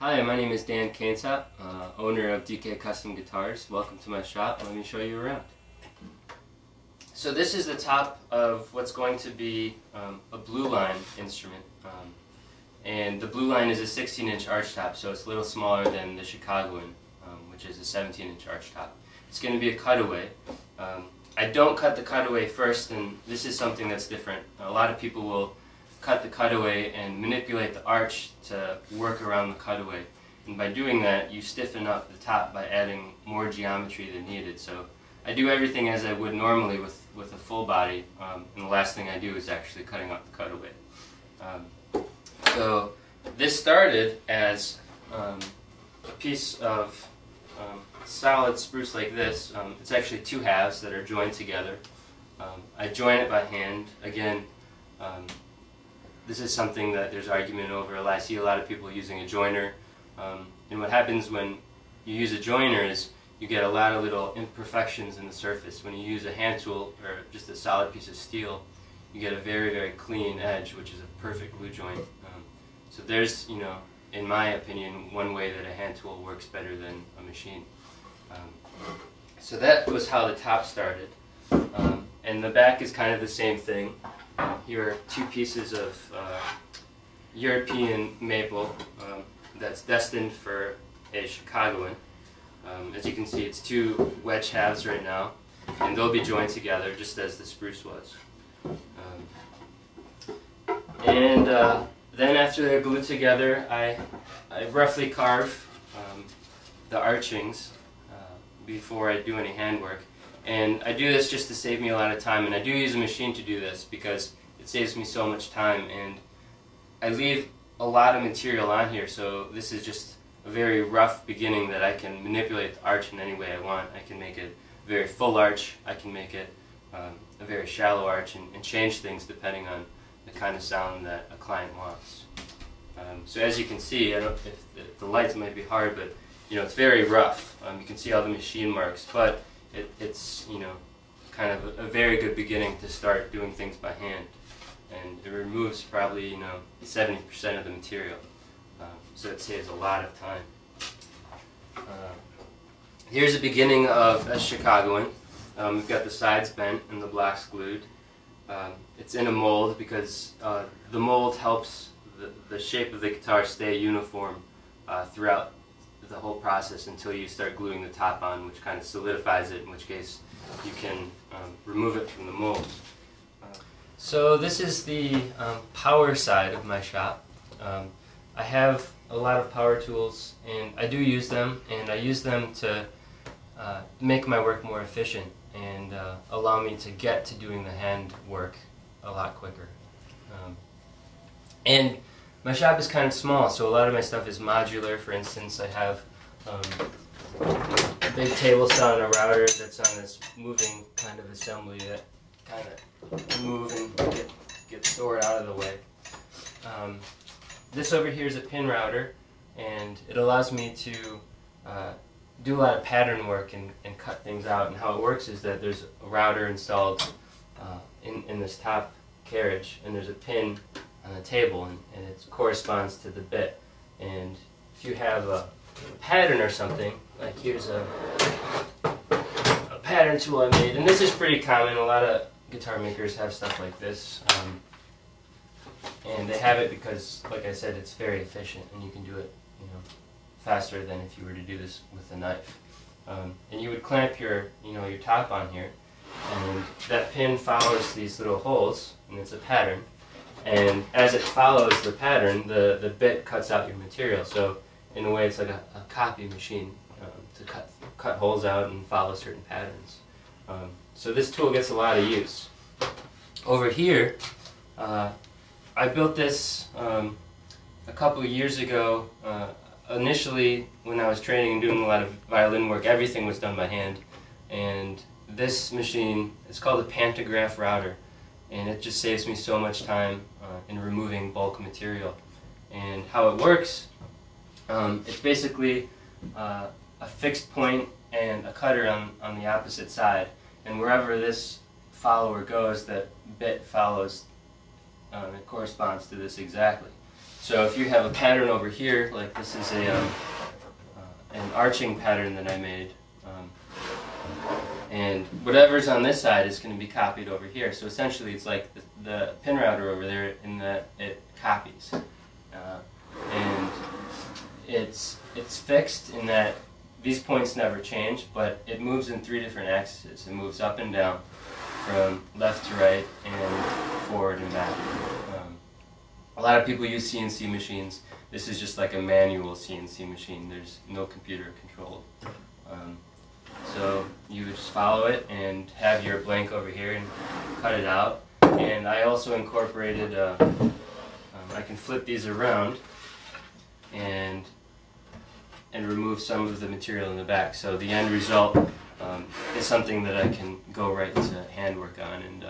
Hi, my name is Dan Kainsop, owner of DK Custom Guitars. Welcome to my shop. Let me show you around. So this is the top of what's going to be a Blue Line instrument. And the Blue Line is a 16-inch arch top, so it's a little smaller than the Chicagoan, which is a 17-inch arch top. It's going to be a cutaway. I don't cut the cutaway first, and this is something that's different. A lot of people will cut the cutaway and manipulate the arch to work around the cutaway. And by doing that, you stiffen up the top by adding more geometry than needed. So I do everything as I would normally with a full body, and the last thing I do is actually cutting up the cutaway. So this started as a piece of solid spruce like this. It's actually two halves that are joined together. I join it by hand. Again, this is something that there's argument over. I see a lot of people using a joiner. And what happens when you use a joiner is you get a lot of little imperfections in the surface. When you use a hand tool or just a solid piece of steel, you get a very, very clean edge, which is a perfect glue joint. So there's, in my opinion, one way that a hand tool works better than a machine. So that was how the top started. And the back is kind of the same thing. Here are two pieces of European maple that's destined for a Chicagoan. As you can see, it's two wedge halves right now, and they'll be joined together just as the spruce was. Then after they're glued together, I roughly carve the archings before I do any handwork. And I do this just to save me a lot of time, and I do use a machine to do this because it saves me so much time, and I leave a lot of material on here, so this is just a very rough beginning that I can manipulate the arch in any way I want. I can make it a very full arch, I can make it a very shallow arch, and change things depending on the kind of sound that a client wants. So as you can see, I don't know if the lights might be hard, but it's very rough. You can see all the machine marks, but it's kind of a very good beginning to start doing things by hand, and it removes probably 70% of the material, so it saves a lot of time. Here's the beginning of a Chicagoan. We've got the sides bent and the blocks glued. It's in a mold because the mold helps the shape of the guitar stay uniform throughout the whole process until you start gluing the top on, which kind of solidifies it, in which case you can remove it from the mold. So this is the power side of my shop. I have a lot of power tools, and I do use them, and I use them to make my work more efficient and allow me to get to doing the hand work a lot quicker. And my shop is kind of small, so a lot of my stuff is modular. For instance, I have a big table saw and a router that's on this moving kind of assembly that kind of move and get stored out of the way. This over here is a pin router, and it allows me to do a lot of pattern work and cut things out. And how it works is that there's a router installed in this top carriage, and there's a pin on the table, and it corresponds to the bit. And if you have a pattern or something, like here's a pattern tool I made, and this is pretty common. A lot of guitar makers have stuff like this, and they have it because, like I said, it's very efficient, and you can do it faster than if you were to do this with a knife. And you would clamp your your top on here, and that pin follows these little holes, and it's a pattern. And as it follows the pattern, the bit cuts out your material. So in a way, it's like a copy machine to cut holes out and follow certain patterns. So this tool gets a lot of use. Over here, I built this a couple of years ago. Initially, when I was training and doing a lot of violin work, everything was done by hand. And this machine, it's called a pantograph router. And it just saves me so much time in removing bulk material. And how it works, it's basically a fixed point and a cutter on the opposite side. And wherever this follower goes, that bit follows, it corresponds to this exactly. So if you have a pattern over here, like this is an arching pattern that I made, and whatever's on this side is going to be copied over here. So essentially it's like the pin router over there in that it copies. And it's fixed in that these points never change, but it moves in 3 different axes. It moves up and down, from left to right, and forward and back. A lot of people use CNC machines. This is just like a manual CNC machine. There's no computer controlled. So you would just follow it and have your blank over here and cut it out. And I also incorporated, I can flip these around and remove some of the material in the back. So the end result is something that I can go right to handwork on and